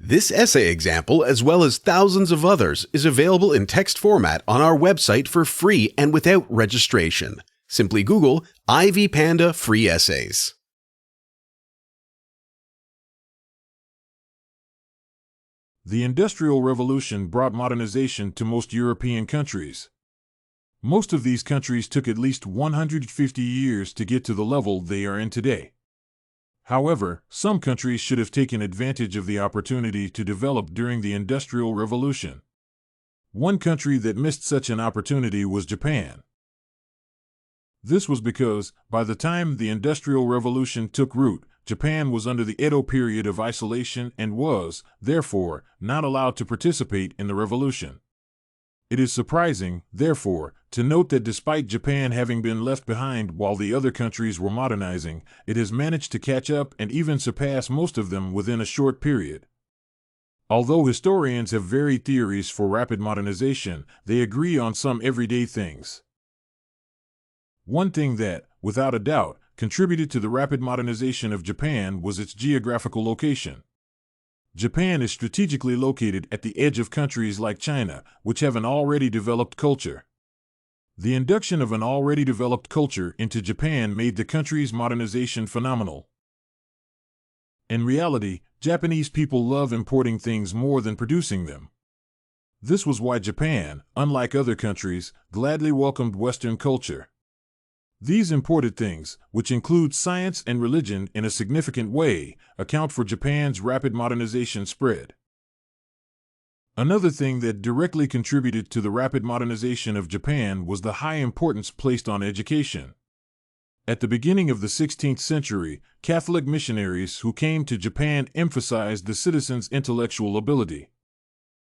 This essay example, as well as thousands of others, is available in text format on our website for free and without registration. Simply Google Ivy Panda Free Essays. The Industrial Revolution brought modernization to most European countries. Most of these countries took at least 150 years to get to the level they are in today. However, some countries should have taken advantage of the opportunity to develop during the Industrial Revolution. One country that missed such an opportunity was Japan. This was because, by the time the Industrial Revolution took root, Japan was under the Edo period of isolation and was, therefore, not allowed to participate in the revolution. It is surprising, therefore, to note that despite Japan having been left behind while the other countries were modernizing, it has managed to catch up and even surpass most of them within a short period. Although historians have varied theories for rapid modernization, they agree on some everyday things. One thing that, without a doubt, contributed to the rapid modernization of Japan was its geographical location. Japan is strategically located at the edge of countries like China, which have an already developed culture. The induction of an already developed culture into Japan made the country's modernization phenomenal. In reality, Japanese people love importing things more than producing them. This was why Japan, unlike other countries, gladly welcomed Western culture. These imported things, which include science and religion in a significant way, account for Japan's rapid modernization spread. Another thing that directly contributed to the rapid modernization of Japan was the high importance placed on education. At the beginning of the 16th century, Catholic missionaries who came to Japan emphasized the citizens' intellectual ability.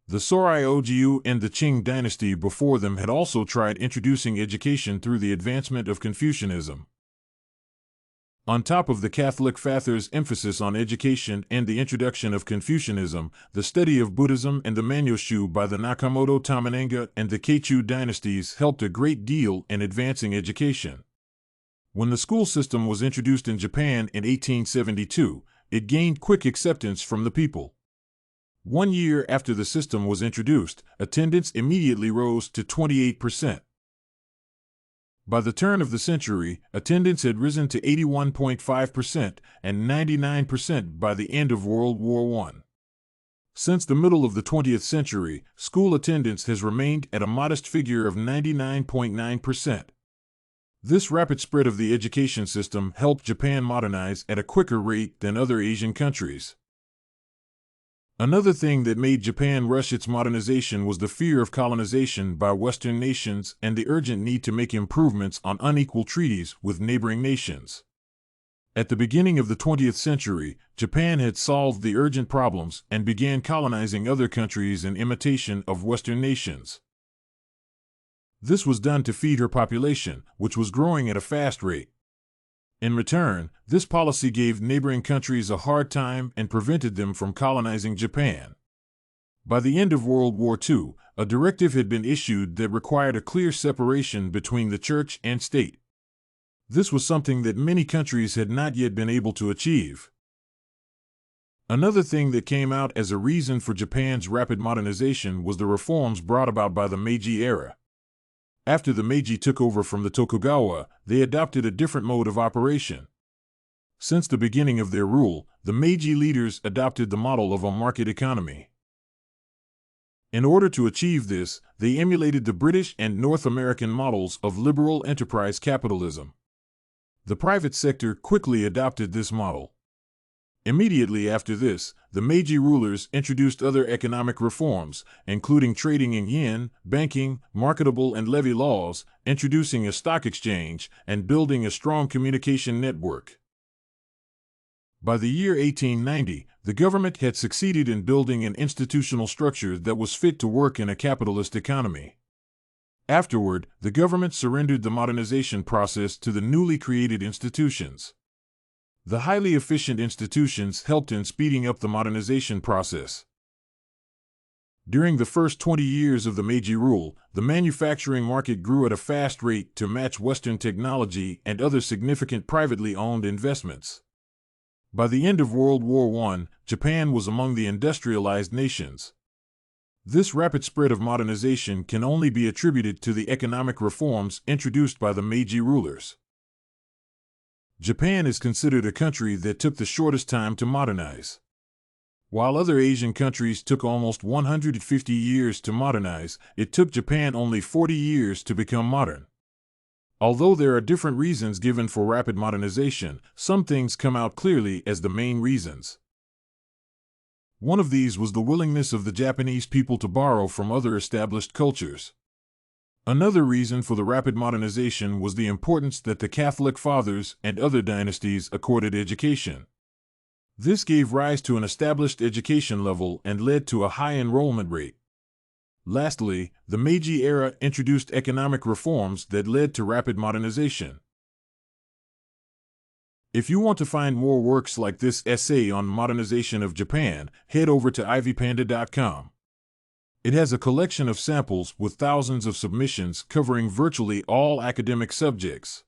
The Soryoji and the Qing dynasty before them had also tried introducing education through the advancement of Confucianism. On top of the Catholic fathers' emphasis on education and the introduction of Confucianism, the study of Buddhism and the Manyoshu by the Nakamoto Tominaga and the Keichu dynasties helped a great deal in advancing education. When the school system was introduced in Japan in 1872, it gained quick acceptance from the people. 1 year after the system was introduced, attendance immediately rose to 28%. By the turn of the century, attendance had risen to 81.5% and 99% by the end of World War I. Since the middle of the 20th century, school attendance has remained at a modest figure of 99.9%. This rapid spread of the education system helped Japan modernize at a quicker rate than other Asian countries. Another thing that made Japan rush its modernization was the fear of colonization by Western nations and the urgent need to make improvements on unequal treaties with neighboring nations. At the beginning of the 20th century, Japan had solved the urgent problems and began colonizing other countries in imitation of Western nations. This was done to feed her population, which was growing at a fast rate. In return, this policy gave neighboring countries a hard time and prevented them from colonizing Japan. By the end of World War II, a directive had been issued that required a clear separation between the church and state. This was something that many countries had not yet been able to achieve. Another thing that came out as a reason for Japan's rapid modernization was the reforms brought about by the Meiji era. After the Meiji took over from the Tokugawa, they adopted a different mode of operation. Since the beginning of their rule, the Meiji leaders adopted the model of a market economy. In order to achieve this, they emulated the British and North American models of liberal enterprise capitalism. The private sector quickly adopted this model. Immediately after this, the Meiji rulers introduced other economic reforms, including trading in yen, banking, marketable and levy laws, introducing a stock exchange, and building a strong communication network. By the year 1890, the government had succeeded in building an institutional structure that was fit to work in a capitalist economy. Afterward, the government surrendered the modernization process to the newly created institutions. The highly efficient institutions helped in speeding up the modernization process. During the first 20 years of the Meiji rule, the manufacturing market grew at a fast rate to match Western technology and other significant privately owned investments. By the end of World War I, Japan was among the industrialized nations. This rapid spread of modernization can only be attributed to the economic reforms introduced by the Meiji rulers. Japan is considered a country that took the shortest time to modernize. While other Asian countries took almost 150 years to modernize, it took Japan only 40 years to become modern. Although there are different reasons given for rapid modernization, some things come out clearly as the main reasons. One of these was the willingness of the Japanese people to borrow from other established cultures. Another reason for the rapid modernization was the importance that the Catholic fathers and other dynasties accorded education. This gave rise to an established education level and led to a high enrollment rate. Lastly, the Meiji era introduced economic reforms that led to rapid modernization. If you want to find more works like this essay on modernization of Japan, head over to ivpanda.com. It has a collection of samples with thousands of submissions covering virtually all academic subjects.